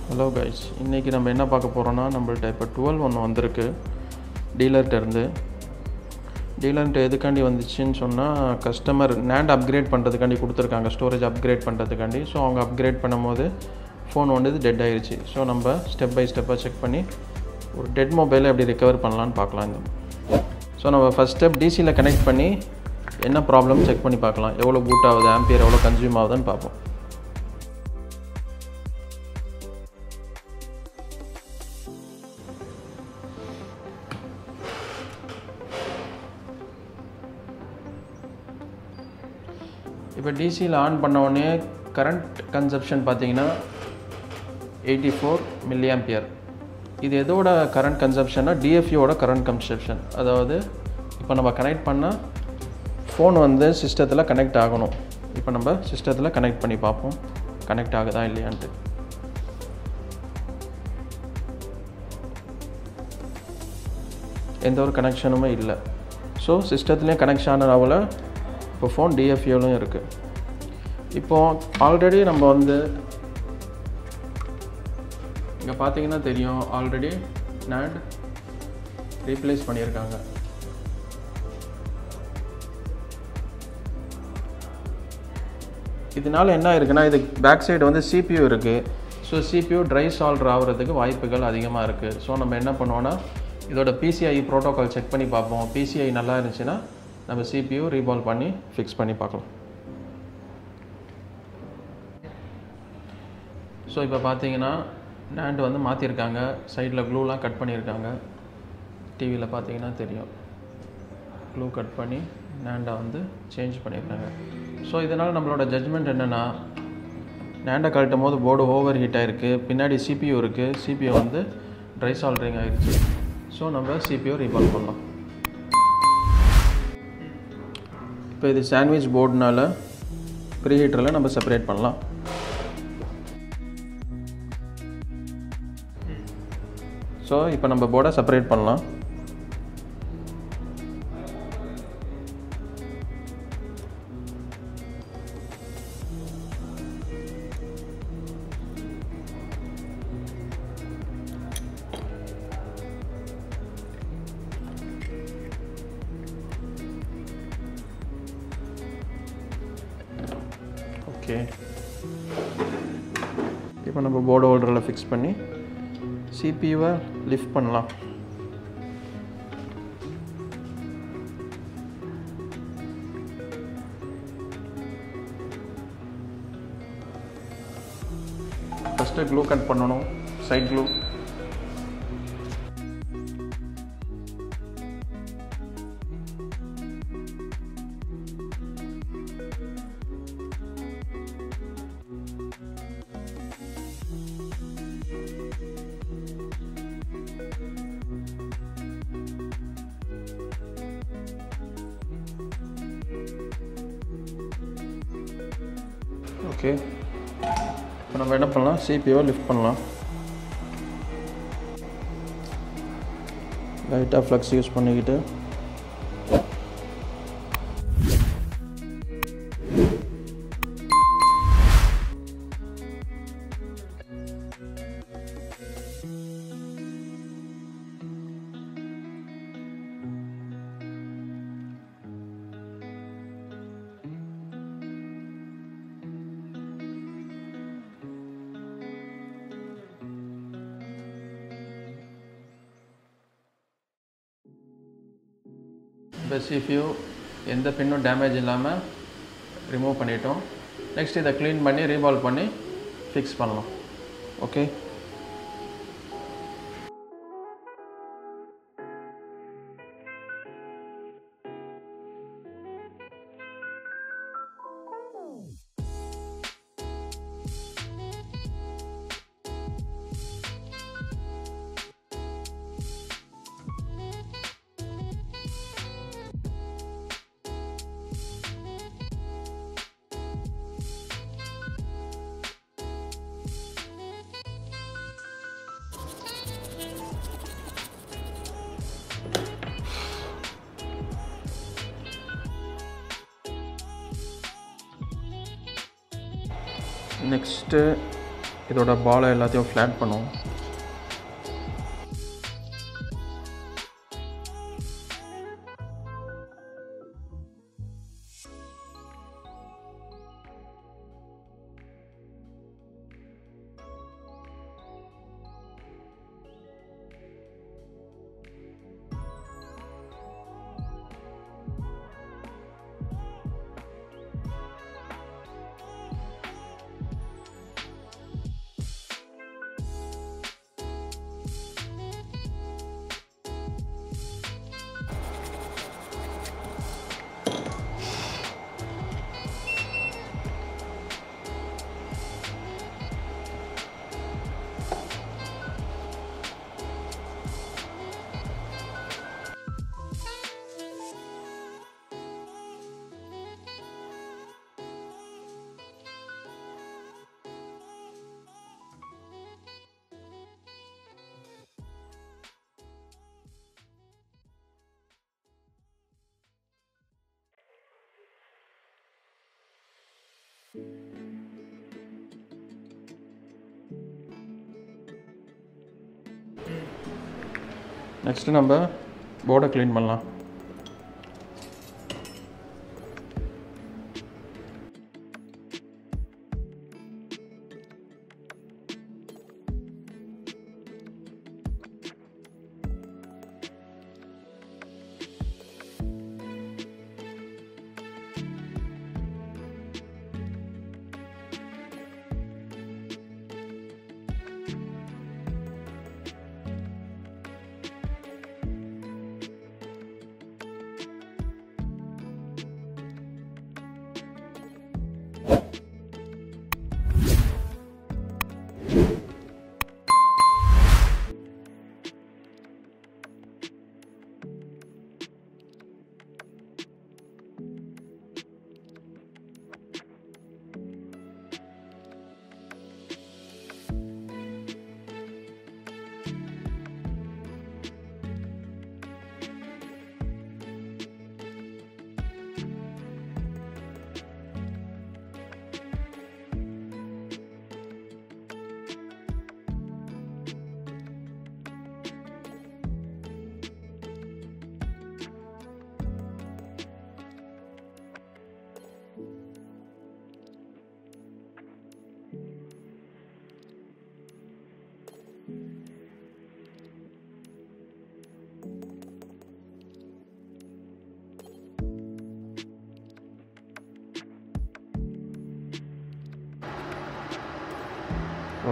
Hello guys, இன்றைக்கி நம்ம என்ன பார்க்க போகிறோன்னா, நம்மள்ட்ட இப்போ 12 ஒன்று வந்திருக்கு டீலர்கிட்டருந்து. டீலர்கிட்ட எதுக்காண்டி வந்துச்சுன்னு சொன்னால், கஸ்டமர் NAND அப்கிரேட் பண்ணுறதுக்காண்டி கொடுத்துருக்காங்க, ஸ்டோரேஜ் அப்கிரேட் பண்ணுறதுக்காண்டி. ஸோ அவங்க அப்கிரேட் பண்ணும்போது ஃபோன் வந்து டெட் ஆகிடுச்சு. ஸோ நம்ம ஸ்டெப் பை ஸ்டெப்பாக செக் பண்ணி ஒரு டெட் மொபைலை எப்படி ரிகவர் பண்ணலான்னு பார்க்கலாம். ஸோ நம்ம ஃபஸ்ட் ஸ்டெப் டிசியில் கனெக்ட் பண்ணி என்ன ப்ராப்ளம் செக் பண்ணி பார்க்கலாம். எவ்வளோ பூட் ஆகுது, ஆம்பியர் எவ்வளோ கன்சியூம் ஆகுதுன்னு பார்ப்போம். இப்போ டிசியில் ஆன் பண்ண உடனே கரண்ட் கன்சப்ஷன் பார்த்தீங்கன்னா 84 mA. இது எதோட கரண்ட் கன்சப்ஷன்னா டிஎஃப்யூவோட கரண்ட் கன்சப்ஷன். அதாவது இப்போ நம்ம கனெக்ட் பண்ணால் ஃபோன் வந்து சிஸ்டத்தில் கனெக்ட் ஆகணும். இப்போ நம்ம சிஸ்டத்தில் கனெக்ட் பண்ணி பார்ப்போம் கனெக்ட் ஆகுதா இல்லையான்ட்டு. எந்த ஒரு கனெக்ஷனுமே இல்லை. ஸோ சிஸ்டத்துலேயும் கனெக்ஷன் ஆகல. இப்போ ஃபோன் டிஎஃப்யூலையும் இருக்குது. இப்போது ஆல்ரெடி நம்ம வந்து இங்கே பார்த்தீங்கன்னா தெரியும், ஆல்ரெடி NAND ரீப்ளேஸ் பண்ணியிருக்காங்க. இதனால் என்ன இருக்குன்னா, இது பேக் சைடு வந்து CPU இருக்குது. ஸோ CPU ட்ரை சால்வ் ஆகிறதுக்கு வாய்ப்புகள் அதிகமாக இருக்குது. ஸோ நம்ம என்ன பண்ணுவோன்னா, இதோட PCI ப்ரோட்டோகால் செக் பண்ணி பார்ப்போம். PCI நல்லா இருந்துச்சுன்னா நம்ம CPU ரீபால் பண்ணி ஃபிக்ஸ் பண்ணி பார்க்கலாம். ஸோ இப்போ பார்த்தீங்கன்னா NAND வந்து மாற்றிருக்காங்க. சைடில் க்ளூலாம் கட் பண்ணியிருக்காங்க. டிவியில் பார்த்தீங்கன்னா தெரியும், க்ளூ கட் பண்ணி NAND வந்து சேஞ்ச் பண்ணியிருக்காங்க. ஸோ இதனால் நம்மளோட ஜட்ஜ்மெண்ட் என்னென்னா, NAND கழட்டும் போது போர்டு ஓவர் ஹீட் ஆகிருக்கு. பின்னாடி CPU இருக்குது. CPU வந்து ட்ரை சால்ட்ரிங் ஆகிருச்சு. ஸோ நம்ம CPU ரீபால் பண்ணலாம். இப்போ இது சாண்ட்விச் போர்டுனால ப்ரீ ஹீட்டரில் நம்ம செப்பரேட் பண்ணலாம். ஸோ இப்போ நம்ம போர்டை செப்பரேட் பண்ணலாம். ஓகே, இப்போ நம்ம போர்டு ஹோல்டரில் ஃபிக்ஸ் பண்ணி CPU-வை லிஃப்ட் பண்ணலாம். ஃபஸ்ட்டு க்ளூ கட் பண்ணணும், சைட் க்ளூ. ஓகே, இப்போ நம்ம என்ன பண்ணலாம், CPU-வை லிஃப்ட் பண்ணலாம். லைட்டாக ஃப்ளக்ஸ் யூஸ் பண்ணிக்கிட்டு இப்போ CPU எந்த பின்னும் டேமேஜ் இல்லாமல் ரிமூவ் பண்ணிட்டோம். நெக்ஸ்ட் இதை க்ளீன் பண்ணி ரீபால் பண்ணி ஃபிக்ஸ் பண்ணலாம். ஓகே, நெக்ஸ்ட்டு இதோட பாலை எல்லாத்தையும் ஃப்ளாட் பண்ணுவோம். நெக்ஸ்ட்டு நம்ம போர்டை க்ளீன் பண்ணலாம்.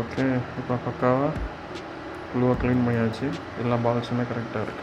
ஓகே, இப்போ பக்காவாக க்ளூவை க்ளீன் பண்ணியாச்சு. எல்லா பால்ஸுமே கரெக்டாக இருக்குது.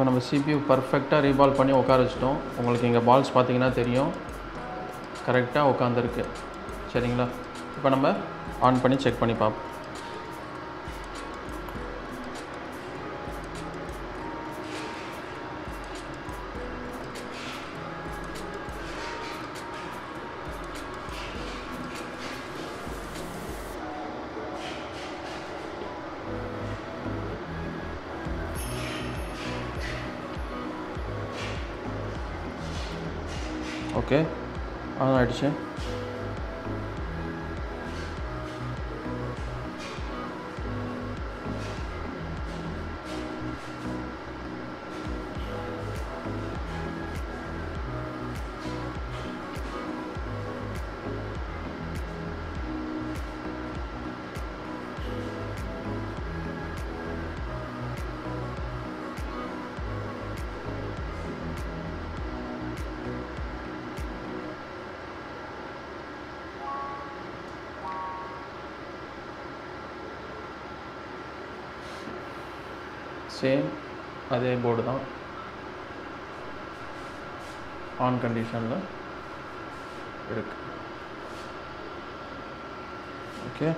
நம்ம CPU பர்ஃபெக்டாக ரீபால் பண்ணி உட்கார வச்சிட்டோம். உங்களுக்கு இங்கே பால்ஸ் பார்த்தீங்கன்னா தெரியும், கரெக்டாக உட்காந்துருக்கு. சரிங்களா? இப்போ நம்ம ஆன் பண்ணி செக் பண்ணி பார்ப்போம். ஓகே, ஆன் ஆகிடுச்சு. சேம் அதே போர்டு தான், ஆன் கண்டிஷனில் இருக்குது. ஓகே.